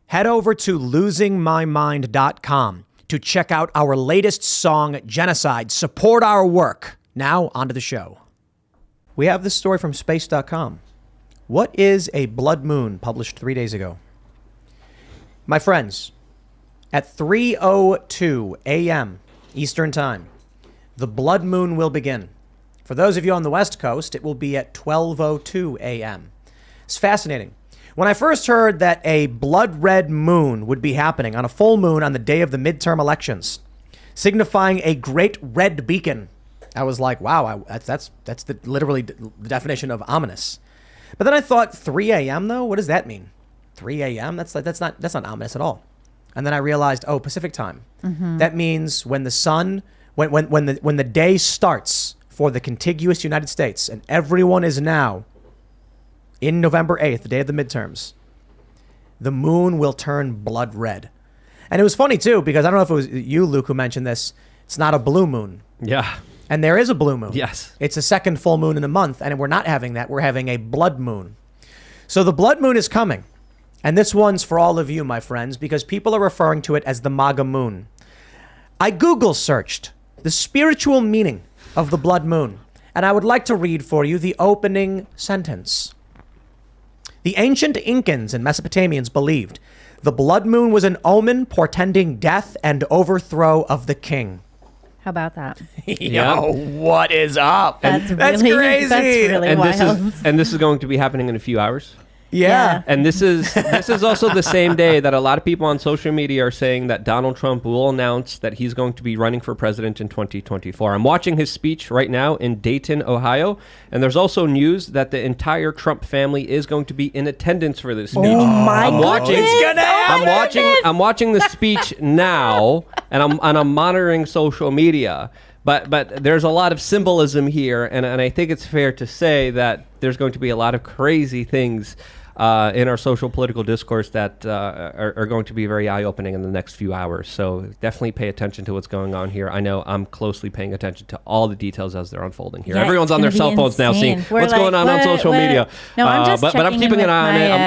head over to losingmymind.com to check out our latest song, Genocide. Support our work. Now, onto the show. We have this story from space.com. What is a blood moon, published 3 days ago? My friends, at 3:02 a.m. Eastern Time, the blood moon will begin. For those of you on the West Coast, it will be at 12:02 a.m. It's fascinating. When I first heard that a blood red moon would be happening on a full moon on the day of the midterm elections, signifying a great red beacon, I was like, wow, that's literally the definition of ominous. But then I thought, 3 a.m. though? What does that mean? 3 a.m.? That's not ominous at all. And then I realized, Pacific time. Mm-hmm. That means when the sun, when the day starts for the contiguous United States, and everyone is now in November 8th, the day of the midterms, the moon will turn blood red. And it was funny too, because I don't know if it was you, Luke, who mentioned this. It's not a blue moon. Yeah. And there is a blue moon. Yes. It's a second full moon in a month, and we're not having that. We're having a blood moon. So the blood moon is coming. And this one's for all of you, my friends, because people are referring to it as the MAGA moon. I Google searched the spiritual meaning of the blood moon, and I would like to read for you the opening sentence. The ancient Incans and Mesopotamians believed the blood moon was an omen portending death and overthrow of the king. How about that? Yo, what is up? That's crazy. That's really wild. This is going to be happening in a few hours. Yeah. And this is also the same day that a lot of people on social media are saying that Donald Trump will announce that he's going to be running for president in 2024. I'm watching his speech right now in Dayton, Ohio, and there's also news that the entire Trump family is going to be in attendance for this speech. Oh my goodness. I'm watching the speech now, and I'm monitoring social media. But there's a lot of symbolism here, and I think it's fair to say that there's going to be a lot of crazy things in our social political discourse that are going to be very eye-opening in the next few hours. So definitely pay attention to what's going on here. I know I'm closely paying attention to all the details as they're unfolding here. Yeah, Everyone's on their cell phones now seeing what's going on social media. No, I'm just but I'm keeping an eye on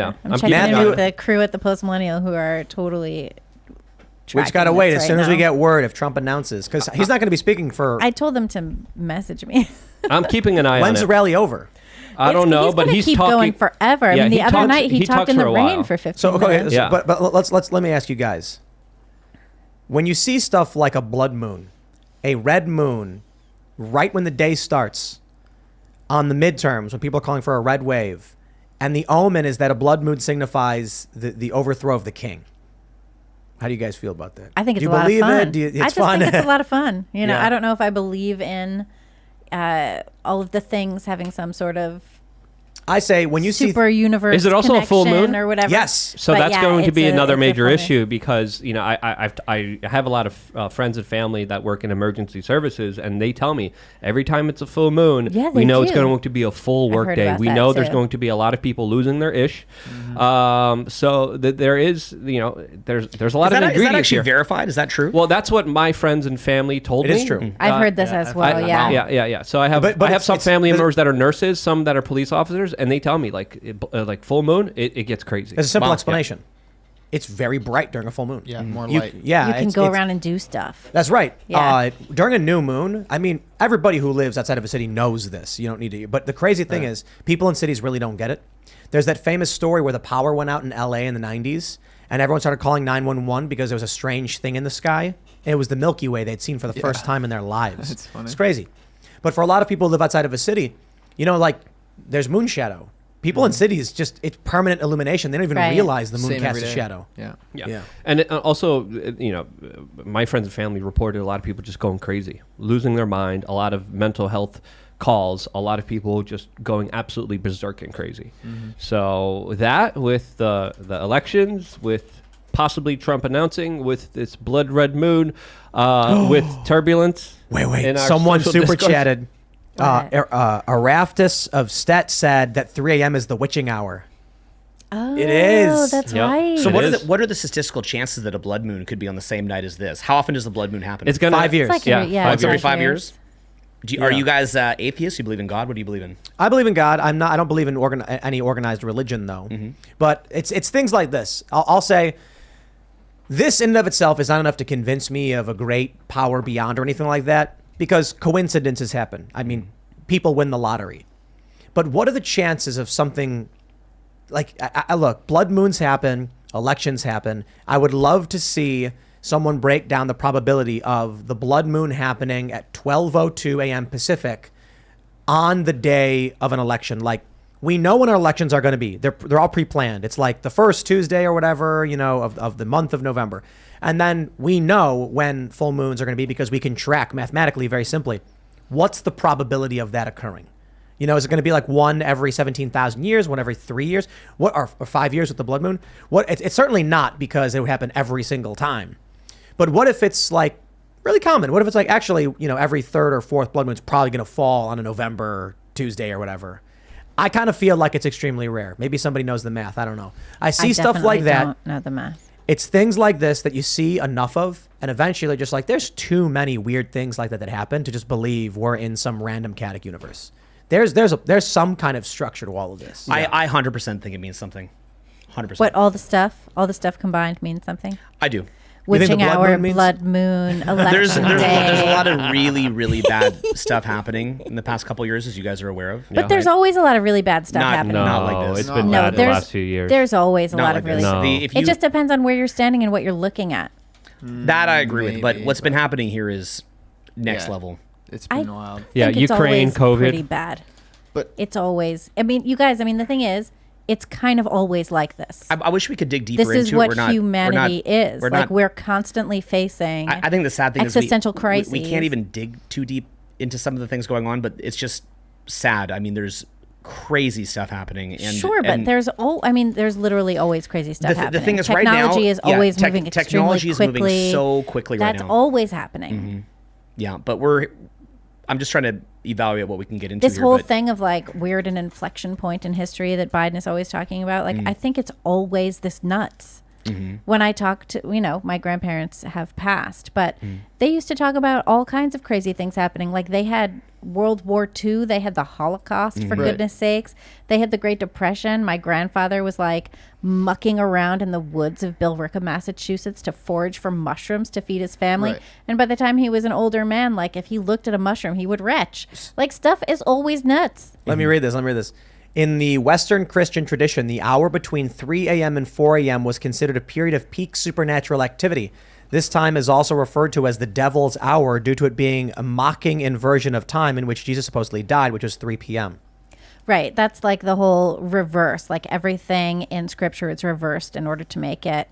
it. I'm checking in with the crew at the Post Millennial who are totally... We just got to wait as soon as we get word if Trump announces, because he's not going to be speaking for... I told them to message me. I'm keeping an eye on it. When's the rally over? I don't know, but he's keep talking... going forever. Yeah, I mean, the other night he talked in the rain for 15 minutes. Yeah. But let me ask you guys. When you see stuff like a blood moon, a red moon, right when the day starts, on the midterms, when people are calling for a red wave, and the omen is that a blood moon signifies the overthrow of the king. How do you guys feel about that? I think it's a lot of fun. It's fun. I think it's a lot of fun. You know, Yeah. I don't know if I believe in all of the things having some sort of I say when you see super universe Is it also a full moon? or whatever. Yes. So But that's yeah, going to be it's another it's major full moon. issue because, you know, I have a lot of friends and family that work in emergency services, and they tell me every time it's a full moon, Yeah, we they know it's do. going to be a full I've work heard day. about We that know there's too. going to be a lot of people losing their ish. So there is, you know, there's a lot of Is that ingredients actually here. verified? Is that true? Well, that's what my friends and family told It me. is true. I've heard this as well. Yeah. So I have But I have some it's family members that are nurses, some that are police officers, and they tell me like full moon, it gets crazy. There's a simple Wow. explanation. It's very bright during a full moon. Yeah, more You- light. Yeah, You can it's- go it's- around and do stuff. That's right. Yeah. During a new moon, I mean, everybody who lives outside of a city knows this. You don't need to. But the crazy thing is, people in cities really don't get it. There's that famous story where the power went out in LA in the 90s, and everyone started calling 911 because there was a strange thing in the sky. And it was the Milky Way they'd seen for the first time in their lives. That's funny. It's crazy. But for a lot of people who live outside of a city, you know, like there's moon shadow. People in cities it's permanent illumination. They don't even Right. realize the moon Same casts every a day. shadow. Yeah. Yeah. And also, you know, my friends and family reported a lot of people just going crazy, losing their mind, a lot of mental health calls, a lot of people just going absolutely berserk and crazy. So that with the elections, with possibly Trump announcing, with this blood red moon, with turbulence. Wait. in our Someone social super discourse. chatted. Araftus of Stet said that 3 a.m. is the witching hour. Oh, It is. That's Yep. right. So It is. what are the statistical chances that a blood moon could be on the same night as this? How often does the blood moon happen? It's gonna 5 years. It's like yeah, yeah, Once every it's 5 years? Are you guys atheists? You believe in God? What do you believe in? I believe in God. I'm not. I don't believe in any organized religion, though. But it's things like this. I'll say, this in and of itself is not enough to convince me of a great power beyond or anything like that, because coincidences happen. I mean, people win the lottery. But what are the chances of something like? I look, blood moons happen, elections happen. I would love to see someone break down the probability of the blood moon happening at 12:02 a.m. Pacific on the day of an election. Like, we know when our elections are going to be. They're all pre-planned. It's like the first Tuesday or whatever, of the month of November. And then we know when full moons are going to be because we can track mathematically very simply what's the probability of that occurring. Is it going to be like one every 17,000 years, one every 3 years, or 5 years with the blood moon? It's certainly not, because it would happen every single time. But what if it's like really common? What if it's like actually, every third or fourth blood moon is probably going to fall on a November Tuesday or whatever? I kind of feel like it's extremely rare. Maybe somebody knows the math. I don't know. I see stuff like that. I don't know the math. It's things like this that you see enough of, and eventually just like, there's too many weird things like that happen to just believe we're in some random chaotic universe. There's some kind of structure to all of this. I 100% think it means something. 100%. What, all the stuff combined means something? I do. You think the Witching blood hour, moon means- blood moon, election There's a day. lot of really, really bad stuff happening in the past couple of years, as you guys are aware of. But there's always a lot of really bad stuff Not- happening. Not like this. It's been No, bad the there's last few years. There's always a Not lot like of really. this. No. If you- It just depends on where you're standing and what you're looking at. that I agree with. But Maybe, what's been but- happening here is next Yeah. level. It's I been wild. Yeah, think it's Ukraine, always COVID. pretty bad. But It's always. I mean, you guys. I mean, the thing is, it's kind of always like this. I wish we could dig deeper This into is it. what We're not- humanity is. we're Like, not- we're constantly facing. I think the sad thing existential is we crises. can't even dig too deep into some of the things going on, but it's just sad. I mean, there's crazy stuff happening. And, Sure, but and there's literally always crazy stuff the happening. thing is, right now, technology is always moving technology extremely is quickly. moving so quickly right That's now. always happening. Yeah, but I'm just trying to evaluate what we can get into This here. whole but thing of like weird an inflection point in history that Biden is always talking about, like I think it's always this nuts. When I talk to, my grandparents have passed, but they used to talk about all kinds of crazy things happening. Like they had World War II, they had the Holocaust, for Right. goodness sakes. They had the Great Depression. My grandfather was like mucking around in the woods of Billerica, Massachusetts to forage for mushrooms to feed his family. Right. And by the time he was an older man, like if he looked at a mushroom, he would retch. Like stuff is always nuts. Let me read this. In the Western Christian tradition, the hour between 3 a.m. and 4 a.m. was considered a period of peak supernatural activity. This time is also referred to as the devil's hour due to it being a mocking inversion of time in which Jesus supposedly died, which was 3 p.m. Right. That's like the whole reverse. Like everything in scripture is reversed in order to make it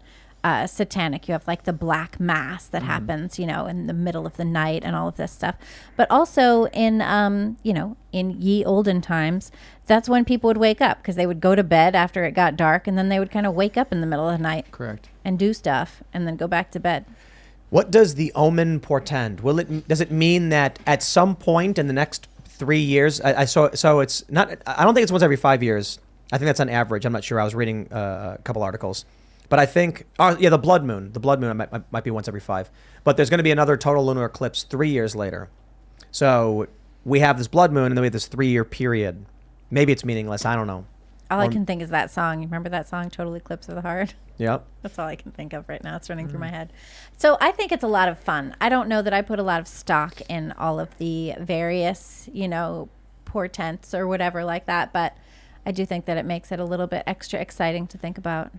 satanic. You have like the black mass that happens, in the middle of the night and all of this stuff. But also in ye olden times, that's when people would wake up because they would go to bed after it got dark and then they would kind of wake up in the middle of the night correct. and do stuff and then go back to bed. What does the omen portend? Does it mean that at some point in the next 3 years, so it's not, I don't think it's once every 5 years. I think that's on average. I'm not sure. I was reading a couple articles. But I think, the blood moon. The blood moon might be once every 5. But there's going to be another total lunar eclipse 3 years later. So we have this blood moon, and then we have this 3-year period. Maybe it's meaningless. I don't know. All I can think is that song. You remember that song, Total Eclipse of the Heart? Yep. That's all I can think of right now. It's running through my head. So I think it's a lot of fun. I don't know that I put a lot of stock in all of the various, portents or whatever like that, but I do think that it makes it a little bit extra exciting to think about.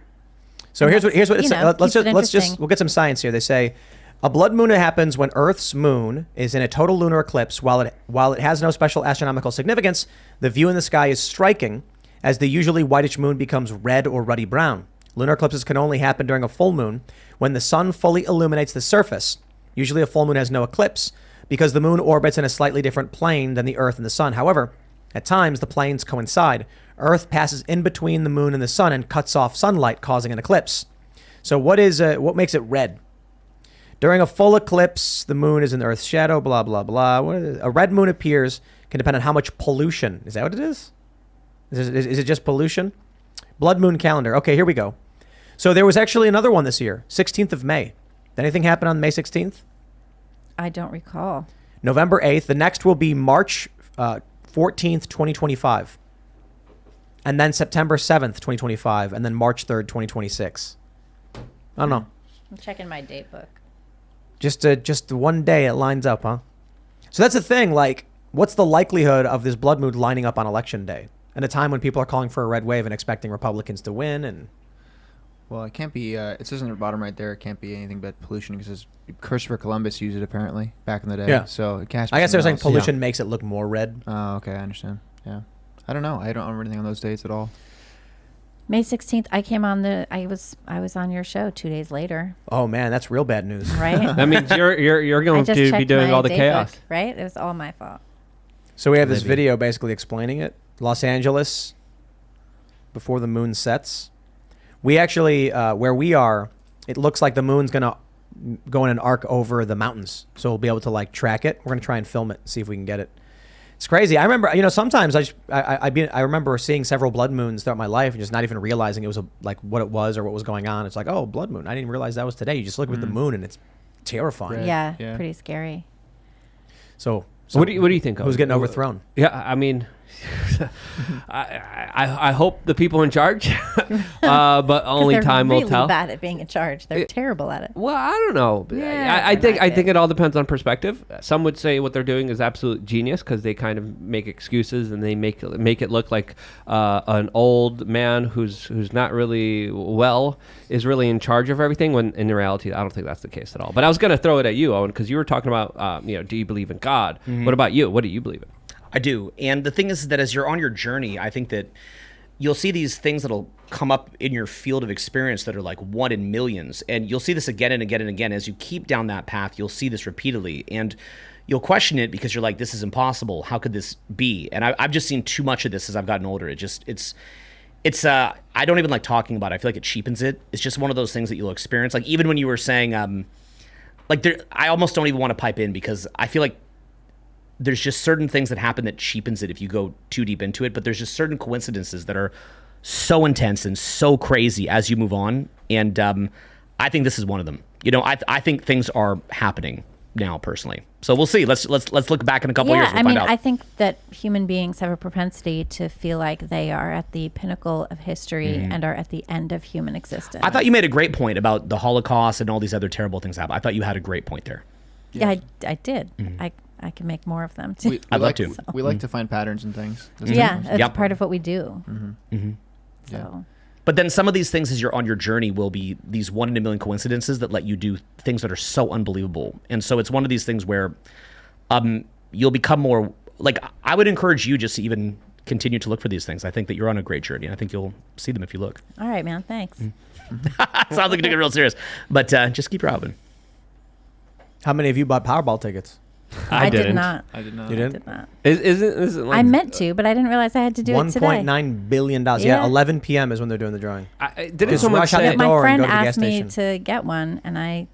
So here's what it's, keeps it let's just interesting. we'll get some science here. They say a blood moon happens when Earth's moon is in a total lunar eclipse. While it has no special astronomical significance, the view in the sky is striking as the usually whitish moon becomes red or ruddy brown. Lunar eclipses can only happen during a full moon when the sun fully illuminates the surface. Usually a full moon has no eclipse because the moon orbits in a slightly different plane than the Earth and the sun. However, at times the planes coincide. Earth passes in between the moon and the sun and cuts off sunlight, causing an eclipse. So what makes it red? During a full eclipse, the moon is in the Earth's shadow, blah, blah, blah. A red moon appears can depend on how much pollution. Is that what it is? Is it just pollution? Blood moon calendar. Okay, here we go. So there was actually another one this year, 16th of May. Did anything happen on May 16th? I don't recall. November 8th. The next will be March 14th, 2025. And then September 7th, 2025. And then March 3rd, 2026. I don't know. I'm checking my date book. Just one day it lines up, huh? So that's the thing. Like, what's the likelihood of this blood moon lining up on election day? And a time when people are calling for a red wave and expecting Republicans to win? And Well, it can't be. It says in the bottom right there, it can't be anything but pollution because Christopher Columbus used it apparently back in the day. Yeah. So it can't. I guess they're saying something else. pollution makes it look more red. Oh, okay, I understand. Yeah, I don't know. I don't remember anything on those dates at all. May 16th, I was on your show 2 days later, Oh man, that's real bad news. right? That means you're I going just to be checked doing my all the date chaos. book, right? It was all my fault. So we have this Maybe. video basically explaining it. Los Angeles, before the moon sets. We actually, where we are, it looks like the moon's gonna go in an arc over the mountains. So we'll be able to like track it. We're gonna try and film it, see if we can get it. It's crazy. I remember, sometimes I remember seeing several blood moons throughout my life and just not even realizing it was like what it was or what was going on. It's like, oh, blood moon. I didn't realize that was today. You just look at the moon and it's terrifying. Right. Yeah, Yeah. pretty scary. So What do you think? who's of? getting overthrown? Yeah, I mean, I hope the people in charge, but only They're time really will tell. bad at being in charge. They're terrible at it. Well, I don't know. Yeah, I think they're not it all depends on perspective. Some would say what they're doing is absolute genius because they kind of make excuses and they make it look like an old man who's not really well is really in charge of everything. When in reality, I don't think that's the case at all. But I was going to throw it at you, Owen, because you were talking about do you believe in God? What about you? What do you believe in? I do. And the thing is that as you're on your journey, I think that you'll see these things that'll come up in your field of experience that are like one in millions. And you'll see this again and again and again. As you keep down that path, you'll see this repeatedly. And you'll question it because you're like, this is impossible. How could this be? And I've just seen too much of this as I've gotten older. It's I don't even like talking about it. I feel like it cheapens it. It's just one of those things that you'll experience. Like even when you were saying, I almost don't even want to pipe in because I feel like there's just certain things that happen that cheapens it if you go too deep into it. But there's just certain coincidences that are so intense and so crazy as you move on. And I think this is one of them. I think things are happening now personally. So we'll see. Let's look back in a couple of years. We'll find out. I think that human beings have a propensity to feel like they are at the pinnacle of history and are at the end of human existence. I thought you made a great point about the Holocaust and all these other terrible things happen. I thought you had a great point there. Yeah, I did. Mm-hmm. I can make more of them too. I'd love like to. We like to find patterns in things. That's Yeah, what it's Yep. part of what we do. Mm-hmm. So But then some of these things as you're on your journey will be these one in a million coincidences that let you do things that are so unbelievable. And so it's one of these things where you'll become more like, I would encourage you just to even continue to look for these things. I think that you're on a great journey and I think you'll see them if you look. all right, man. Thanks. Sounds like you're getting real serious, but just keep robbing. How many of you bought Powerball tickets? I did didn't. not. I did not. You I didn't? did not. Isn't like I meant to, but I didn't realize I had to do it today. $1.9 billion. Yeah, Yeah. 11 p.m. is when they're doing the drawing. didn't Just someone rush out say the My door and friend go to the gas asked me station. to get one, and I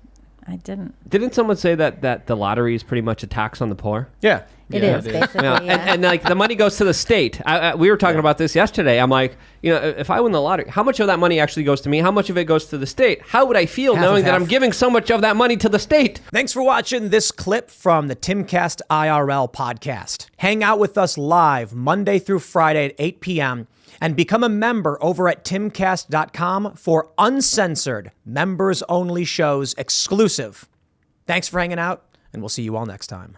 didn't. Didn't someone say that the lottery is pretty much a tax on the poor? Yeah. It Yeah, is it is. basically. Yeah, Yeah. and like the money goes to the state. We were talking about this yesterday. I'm like, if I win the lottery, how much of that money actually goes to me? How much of it goes to the state? How would I feel Half knowing of that half. I'm giving so much of that money to the state? Thanks for watching this clip from the Timcast IRL podcast. Hang out with us live Monday through Friday at 8 p.m. and become a member over at timcast.com for uncensored, members-only shows exclusive. Thanks for hanging out, and we'll see you all next time.